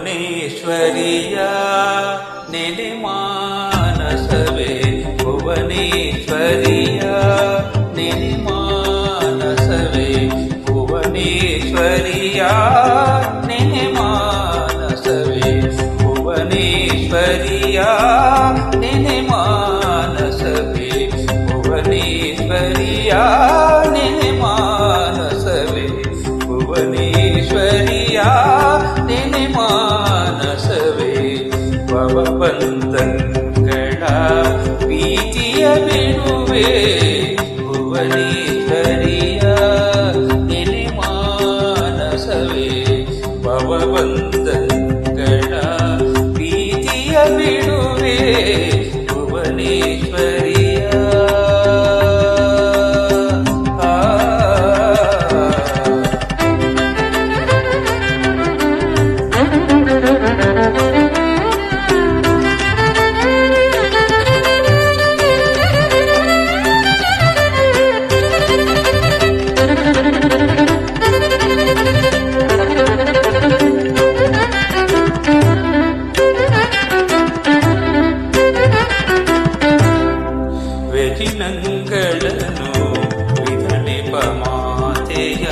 ಭುವನೇಶ್ವರಿಯ ನೆನೆ ಮಾನಸವೇ, ಭುವನೇಶ್ವರಿಯ ನೆನೆ ಮಾನಸವೇ, ಭುವನೇಶ್ವರಿಯ ನೆನೆ ಮಾನಸವೇ, ಭುವನೇಶ್ವರಿಯ ನೆನೆ ಮಾನಸವೇ, ಭುವನೇಶ್ವರಿಯ ನೆನೆ ಮಾನಸವೇ, ಭುವನೇಶ್ವರಿಯ ನೆನೆ ಮಾನಸವೇ, ಭವಬಂಧಗಳ ಭೀತಿಯ ಬಿಡುವೆ, ಭುವನೇಶ್ವರಿಯ ನೆನೆ ಮಾನಸವೇ, ಭವಬಂಧಗಳ ಭೀತಿಯ ಬಿಡುವೆ, ಭುವನೇಶ್ವರಿಯ. ವ್ಯಜಿನಂಗಳನು ವಿಧನೆಪ ಮಾತೆಯ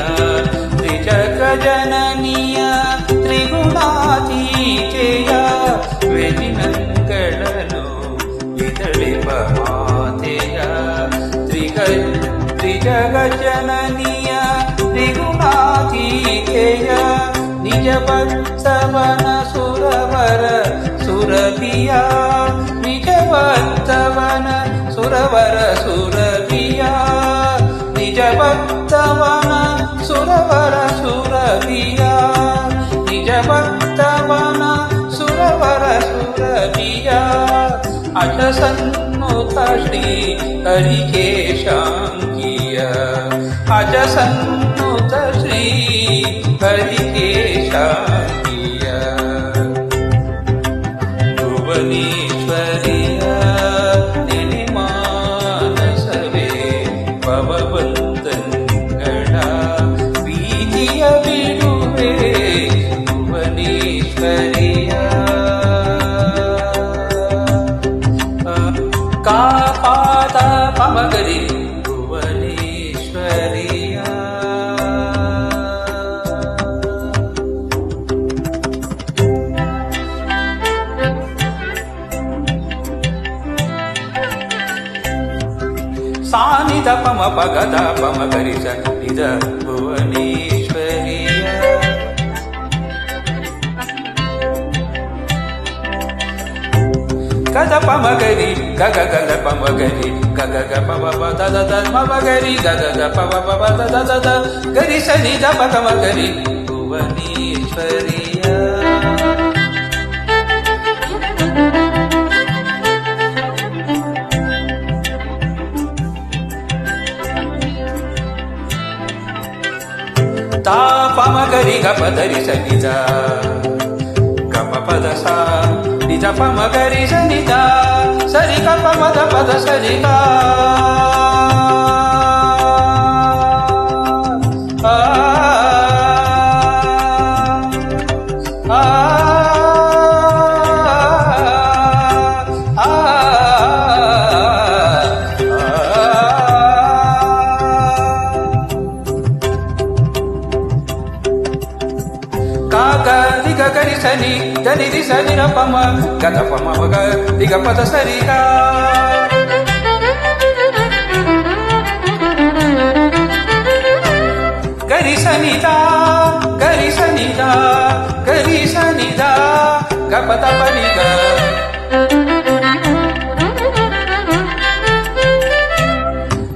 ತ್ರಿಜಗಜನನಿಯ ತ್ರಿಗುಣಾತೀತೆಯ, ವ್ಯಜಿನಂಗಳನು ವಿಧನೆಪ ಮಾತೆಯ ತ್ರಿಜಗಜನನಿಯ ತ್ರಿಗುಣಾತೀತೆಯ, ನಿಜ ಭಕ್ತವನ ಸುರವರ ಸುರಭಿಯ, ನಿಜ ಭಕ್ತವನ ಸುರವರ ಸುರಭಿಯ, ನಿಜ ಭಕ್ತವನ ಸುರವರ ಸುರಭಿಯ, ನಿಜ ಭಕ್ತವನ ಸುರವರ ಸುರಭಿಯ, ಅಜಸನ್ನುತ ಶ್ರೀ ಹರಿಕೇಶಾಂಗಿಯ, ಅಜಸನ್ನುತ ಶ್ರೀ ಹರಿಕೇಶಾಂಗಿಯ, ಭುವನೇಶ್ವರಿಯ ನೆನೆ ಮಾನಸವೇ, ಭವಬಂಧಗಳ ಭೀತಿಯ ಬಿಡುವೆ, ಭುವನೇಶ್ವರಿಯ. ಕಾಪಾದ ಪಮಗರಿ ಭುವನೇಶ್ವರಿಯ. ಸಾನಿದ ಪಮ ಪಗದ ಪಮ ಗರಿಸ ನಿದ ಭುವನೇಶ್ವರಿಯ. ಗದ ಪಮ ಗರಿ ಗಗ ಗದ ಪಮ ಗರಿ ಗಗ ಗ ಪಮ ಪದ ದ ಪಮ ಗರಿ ಗಗ ಗ ಪಮ ಪದ ದ ದ ಗರಿ ಸನಿ ದ ಪಮ ಗರಿ ಭುವನೇಶ್ವರಿಯ. ತಾ ಪಮ ಗರಿ ಗ ಪದರಿ ಸನಿದ ಗಮ ಪದ ಸಾ ನಿಜ ಪಮ ಗರಿ ಸನಿದ ಸರಿ ಗ ಪದ ಪದ ಸರಿ ಗ గ రిగ గరి సని దని రి సని ర పమ గద పమ మగ రిగ పద సరిగా గరి సనిదా గరి సనిదా గరి సనిదా గ పద పరిగ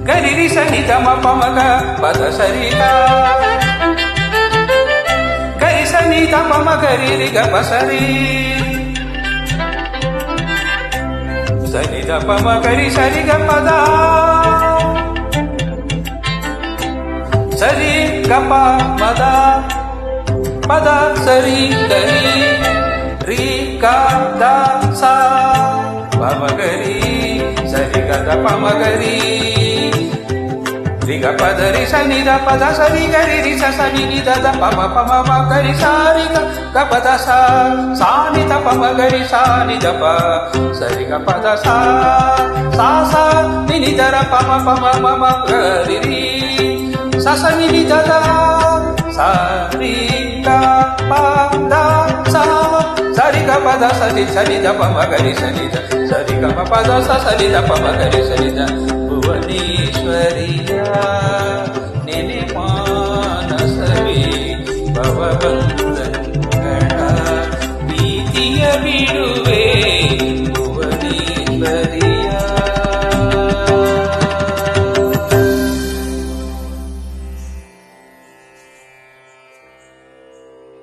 గరి రి సని దమ పమగ పద సరిగా గరి సని దమ గరి రి గ పసరి సని ద పమ గరి సరి గ పద సరి గ ప మద పద సరి గరి రి గ ద స పమ గరి సరి గ ద పమ గరి రి గ పద రి సని ద పద సరి గరి రి స సని ని ద ద పమ పమ మ గరి సారి గ పద స సాని ద పమ గరి సాని ద ప సరి గ పద స సా స ని ని ద ర పమ పమ మ గరి రి స స ని ని ద ద సా రి గ ప ద స సరి గ పద సరి సని ద పమ గరి సని ద సరి గ మ పద స సని ద పమ గరి సని ద భువనేశ్వరియా నేనే మానసవే ಭವಬಂಧನ ಭೀತಿಯ ಬಿಡುವೆ